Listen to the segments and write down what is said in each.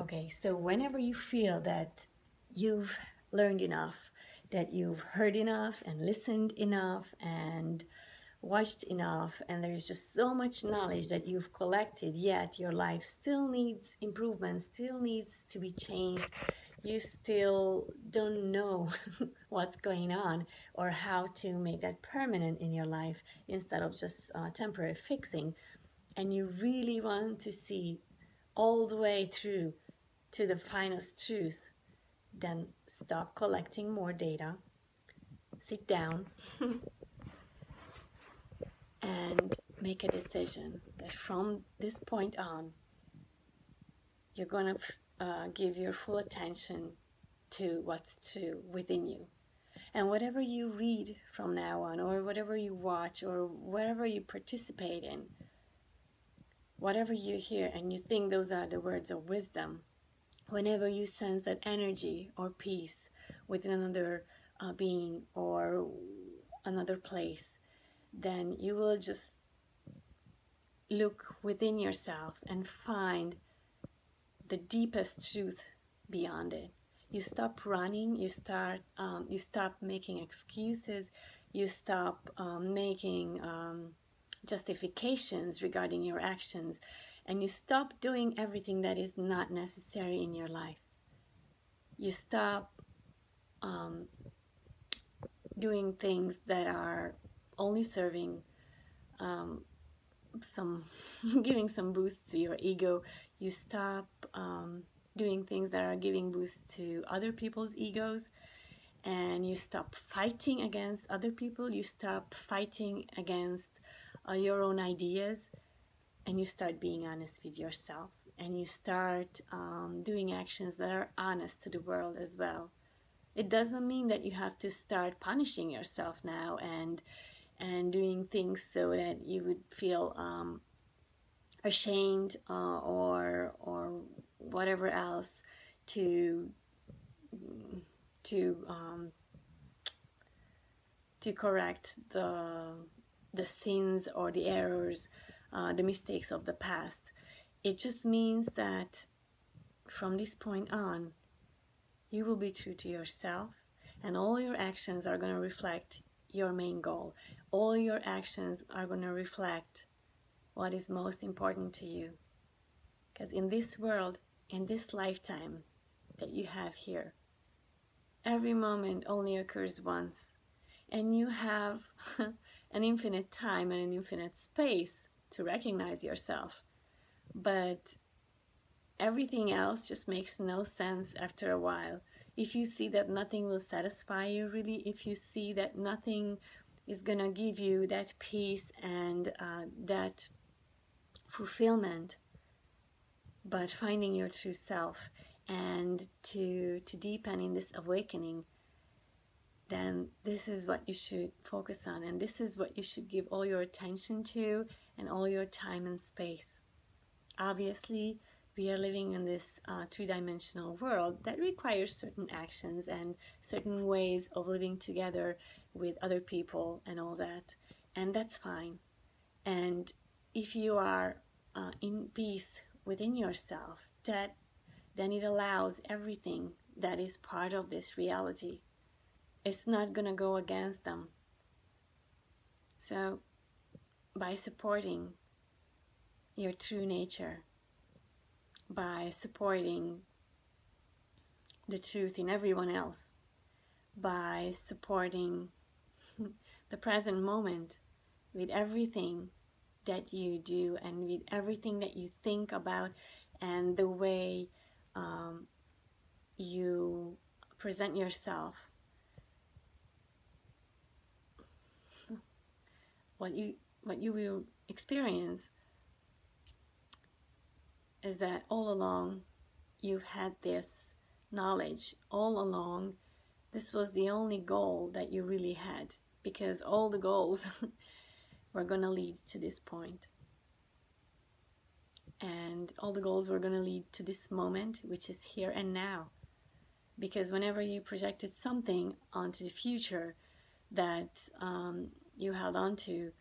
Okay, so whenever you feel that you've learned enough, that you've heard enough and listened enough and watched enough, and there's just so much knowledge that you've collected, yet your life still needs improvement, still needs to be changed, you still don't know what's going on or how to make that permanent in your life instead of just temporary fixing, and you really want to see all the way through to the finest truth, then stop collecting more data, sit down, and make a decision that from this point on, you're going to give your full attention to what's true within you. And whatever you read from now on, or whatever you watch, or whatever you participate in, whatever you hear and you think those are the words of wisdom, whenever you sense that energy or peace within another being or another place, then you will just look within yourself and find the deepest truth beyond it. You stop running, you stop making excuses, you stop making justifications regarding your actions, and you stop doing everything that is not necessary in your life. You stop doing things that are only serving some giving some boost to your ego. You stop doing things that are giving boost to other people's egos, and you stop fighting against other people. You stop fighting against your own ideas, and you start being honest with yourself, and you start doing actions that are honest to the world as well. It doesn't mean that you have to start punishing yourself now and doing things so that you would feel ashamed or whatever else to correct the sins or the errors, the mistakes of the past. It just means that from this point on, you will be true to yourself, and all your actions are going to reflect your main goal. All your actions are going to reflect what is most important to you. Because in this world, in this lifetime that you have here, every moment only occurs once, and you have an infinite time and an infinite space to recognize yourself. But everything else just makes no sense after a while. If you see that nothing will satisfy you, really, if you see that nothing is gonna give you that peace and that fulfillment, but finding your true self and to deepen in this awakening, then this is what you should focus on, and this is what you should give all your attention to and all your time and space. Obviously, we are living in this two-dimensional world that requires certain actions and certain ways of living together with other people and all that, and that's fine. And if you are in peace within yourself, then it allows everything that is part of this reality. It's not gonna go against them. So by supporting your true nature, by supporting the truth in everyone else, by supporting the present moment with everything that you do and with everything that you think about, and the way you present yourself, what you will experience is that all along you've had this knowledge. All along this was the only goal that you really had, because all the goals were going to lead to this point, and all the goals were going to lead to this moment, which is here and now. Because whenever you projected something onto the future that you held on to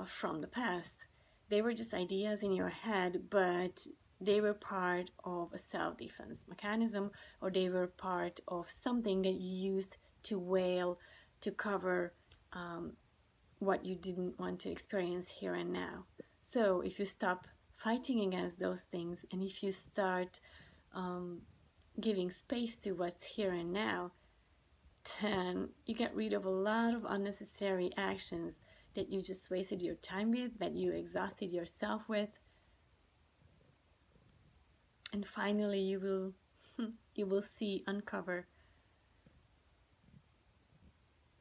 from the past, they were just ideas in your head, but they were part of a self-defense mechanism, or they were part of something that you used to wail, to cover what you didn't want to experience here and now. So if you stop fighting against those things, and if you start giving space to what's here and now, then you get rid of a lot of unnecessary actions that you just wasted your time with, that you exhausted yourself with. And finally you will see, uncover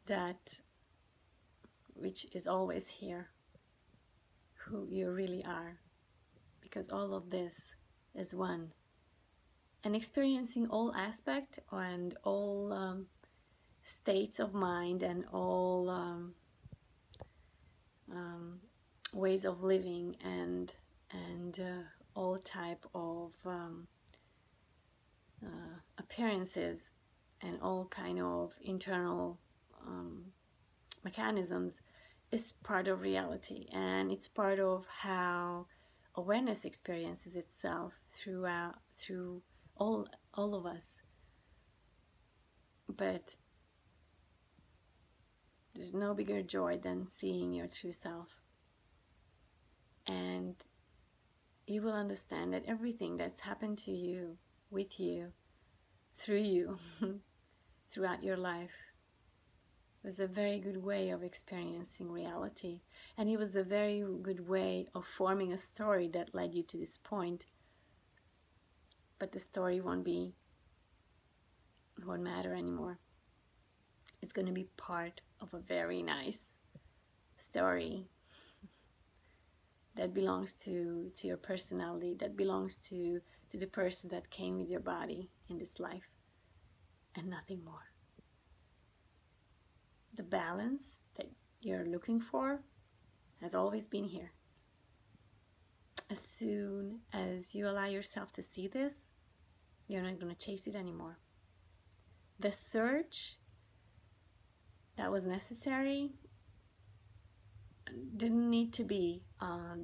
that which is always here, who you really are, because all of this is one. And experiencing all aspects and all states of mind and all ways of living and all type of appearances and all kind of internal mechanisms is part of reality, and it's part of how awareness experiences itself through all of us. But there's no bigger joy than seeing your true self, and you will understand that everything that's happened to you, with you, through you, throughout your life, was a very good way of experiencing reality, and it was a very good way of forming a story that led you to this point. But the story won't matter anymore. It's going to be part of a very nice story that belongs to your personality, that belongs to the person that came with your body in this life, and nothing more. The balance that you're looking for has always been here. As soon as you allow yourself to see this, you're not going to chase it anymore. The search that was necessary didn't need to be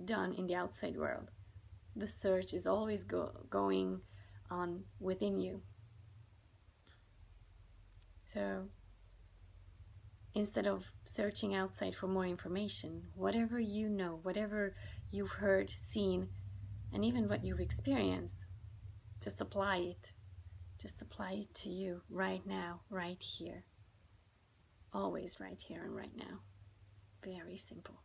done in the outside world. The search is always going on within you. So instead of searching outside for more information, whatever you know, whatever you've heard, seen, and even what you've experienced, just apply it. Just apply it to you right now, right here. Always right here and right now. Very simple.